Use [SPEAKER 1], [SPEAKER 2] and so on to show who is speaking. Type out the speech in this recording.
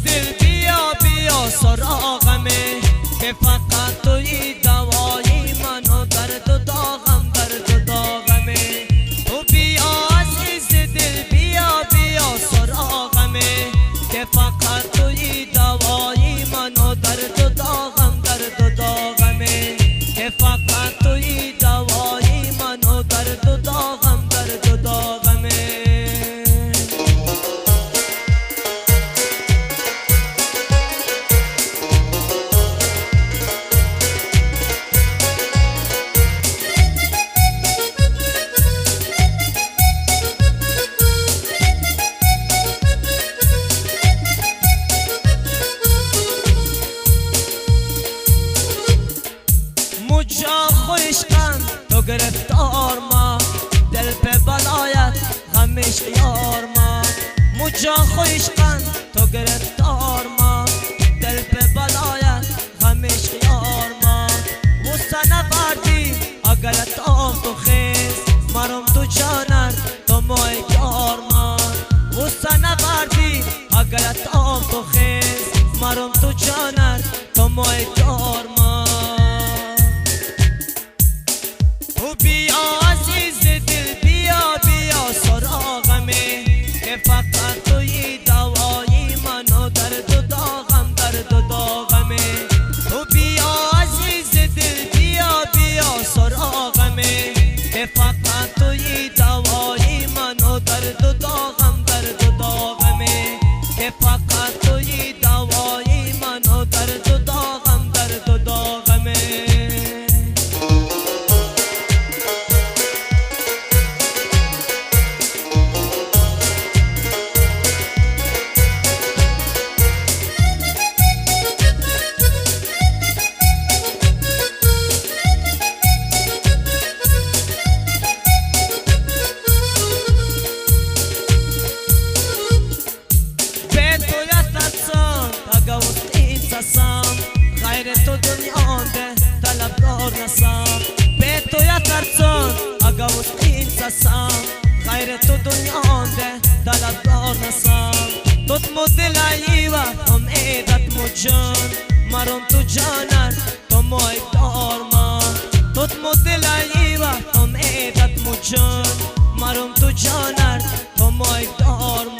[SPEAKER 1] دل بیا بیا سراغمه که فقط توی دوای من و درد و داغم درد و داغمه. تو بیا عزیز دل بیا بیا سراغمه که فقط توی دوای من و درد و داغم درد و داغمه که فقط توی دوای من و درد و داغم درد و داغمه. مجا خوشقم تو گرفتار ما دل به بلایت غمش یار ما. مجا خوشقم تو گرفتار ما دل به بلایت غمش یار ما. مستنه بردی اگرت آم تو خیز مرم تو جانر تو مای یار ما. مستنه بردی اگرت آم تو خیز مرم تو جانر تو مای یار ما. تو بیا عزیز دل بیا بیا سراغمه که فقط توی دوای من و درد و داغم درد و داغمه. تو بیا عزیز دل بیا بیا سراغمه که فقط توی دوای من و درد و داغم درد و داغمه که فقط توی دوای من و درد و داغم درد و داغمه. غیر تو دنیا ده طلبکار نسام به تو یا ترسان اگه وسقین سسام غیر تو دنیا ده طلبکار نسام. توت مدلایی و امیدت مجان مرم تو جانر تو مای دار ما. توت مدلایی و امیدت مجان مرم تو جانر تو مای دار ما.